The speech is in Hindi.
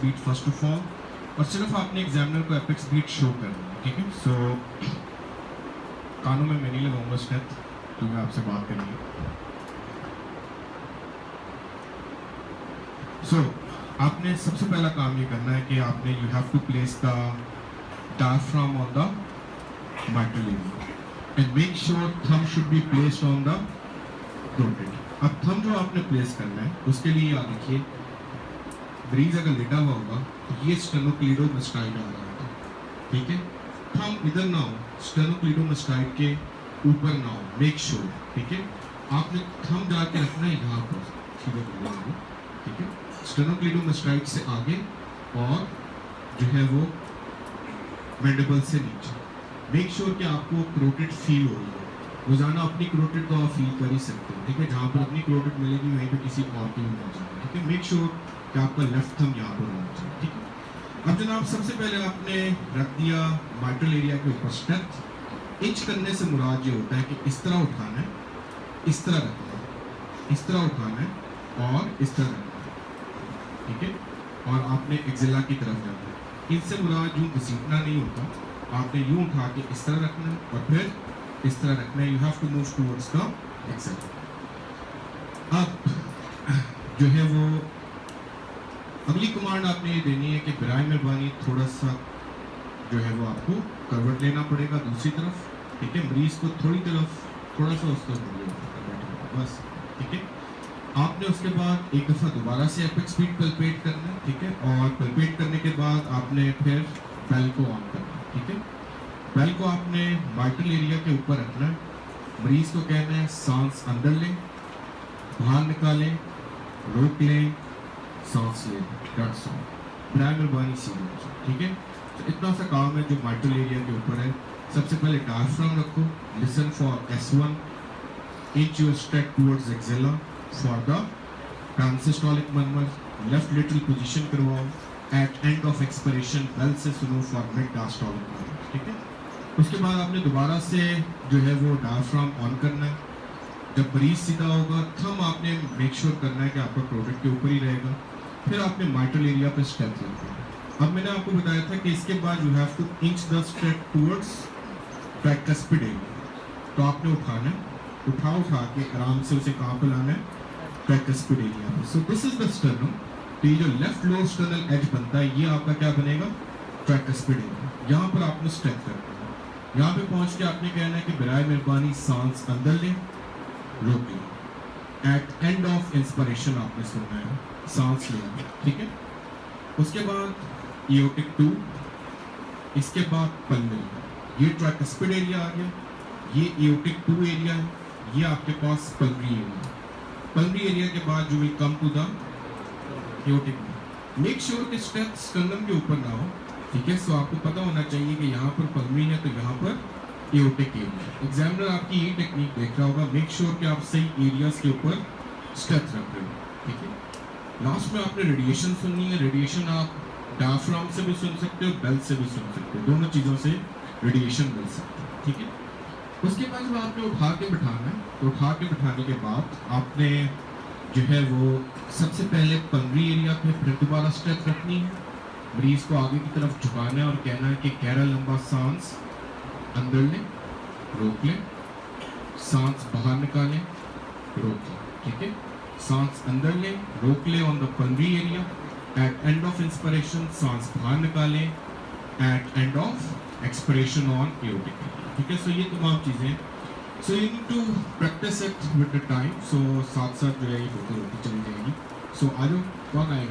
Apex beat first of all, और सिर्फ आपने एग्जामिनर को एपेक्स बीट शो करना है, ठीक है। सो कानों में मैं नहीं लगाऊंगा स्टेप, क्योंकि आपसे बात करनी है। सो आपने सबसे पहला काम ये करना है कि आपने you have to place the diaphragm on the mitral area and make sure thumb should be placed on the carotid। अब थंब जो आपने प्लेस करना है उसके लिए याद रखिए, मरीज अगर लेटा हुआ होगा तो ये स्टेनोक्लीडोमास्टाइड आ रहा है, ठीक है। थंब इधर ना हो, स्टेनोक्लीडोमास्टाइड के ऊपर ना हो, मेक श्योर, ठीक है। आपने थंब जाके रखना है यहाँ पर, सीधे बोलेंगे, ठीक है, स्टेनोक्लीडोमास्टाइड से आगे और जो है वो मैंडिबल से नीचे। मेक श्योर कि आपको करोटिड फील हो रही है, रोजाना अपनी करोटिड को आप फील कर ही सकते हैं, ठीक है। जहाँ पर अपनी करोटिड मिलेगी वहीं पे किसी और की होना चाहिए, ठीक है। मेक श्योर कि आपका लेफ्ट थंब यहाँ पर होना चाहिए, ठीक है। अब जनाब सबसे पहले आपने रख दिया माइट्रल एरिया के ऊपर स्टेप। इंच करने से मुराद ये होता है कि इस तरह उठाना है, इस तरह रखना है, इस तरह उठाना है और इस तरह रखना है, ठीक है। और आपने एक्सिला की तरफ जाना है। इनसे मुराद यूँ घसीटना नहीं होता, आपने यूं उठा के इस तरह रखना है और फिर इस तरह रखना है। You have to move towards the axilla. अब जो है वो अगली कमांड आपने ये देनी है कि बराए मेहरबानी थोड़ा सा जो है वो आपको करवट लेना पड़ेगा दूसरी तरफ, ठीक है। मरीज को थोड़ी तरफ थोड़ा सा उसको बस, ठीक है। आपने उसके बाद एक दफ़ा दोबारा से एपेक्स बीट पल्पेट करना है, ठीक है। और पल्पेट करने के बाद आपने फिर बेल को ऑन करना है, ठीक है। बेल को आपने माइट्रल एरिया के ऊपर रखना है। मरीज को कहना है सांस अंदर लें, बाहर निकालें, रोक लें, सांस लें, डॉट्स ऑन, बराए मेहरबानी सीधे, ठीक है। तो इतना सा काम है जो माइट्रल एरिया के ऊपर है। सबसे पहले डायफ्राम रखो, listen for S1, inch your step towards axilla for the transsystolic murmur, left lateral position करवाओ, at end of expiration bell से सुनो फॉर मिड डायस्टोलिक मर्मर, ठीक है। उसके बाद आपने दोबारा से जो है वो डायफ्राम ऑन करना है। जब मरीज सीधा होगा थंब आपने मेक श्योर करना है कि आपका करोटिड के ऊपर ही रहेगा। फिर आपने माइट्रल एरिया पे स्टेप रखना है। अब मैंने आपको बताया था कि इसके बाद you have to inch the step towards tricuspid area. तो आपने उठाना है, उठा के आराम से उसे कहाँ पर लाना है, ट्राइकस्पिड एरिया पे। So this is the sternum. तो ये जो लेफ्ट लोअर स्टर्नल एज बनता है ये आपका क्या बनेगा, ट्राइकस्पिड एरिया। यहाँ पर आपने स्टेप करना है। यहाँ पे पहुँच के आपने कहना है कि बराए मेहरबानी सांस अंदर लें, रोक लें, एट एंड ऑफ इंस्पिरेशन आपने सुनना है, सांस लेना, ठीक है। उसके बाद एओर्टिक 2, इसके बाद पल्मोनरी, ये ट्राइकस्पिड एरिया आ गया, ये एओर्टिक 2 एरिया है, ये आपके पास पल्मोनरी एरिया। पल्मोनरी एरिया के बाद you will come to the aortic. Make sure कि स्टेप स्टर्नम के ऊपर ना हो, ठीक है। सो आपको पता होना चाहिए कि यहाँ पर पल्मोनरी है तो यहाँ पर एओर्टिक एरिया। एग्जामिनर आपकी ये टेक्निक देख रहा होगा, मेक श्योर कि आप सही एरियाज के ऊपर स्टेप रख रहे हो, ठीक है। लास्ट में आपने रेडिएशन सुननी है। रेडिएशन आप डायफ्राम से भी सुन सकते हो, बेल से भी सुन सकते हो, दोनों चीज़ों से रेडिएशन मिल सकती है, ठीक है। उसके बाद जब आपने उठा के बिठाना है तो उठा के बिठाने के बाद आपने जो है वो सबसे पहले पल्मोनरी एरिया पे फिर दोबारा स्टेप रखनी है। मरीज को आगे की तरफ झुकाना है और कहना है कि गहरा लंबा सांस अंदर लें, रोक लें, सांस बाहर निकालें, रोक लें, ठीक है। सांस अंदर लें, रोक लें on the pulmonary area, at end of inspiration सांस बाहर निकालें, at end of expiration on aortic area, ठीक है। सो ये तमाम चीज़ें, so you need to practice it with the time. So साथ साथ जो है ये होती चली जाएगी। सो आ जाओ, कौन आएगा।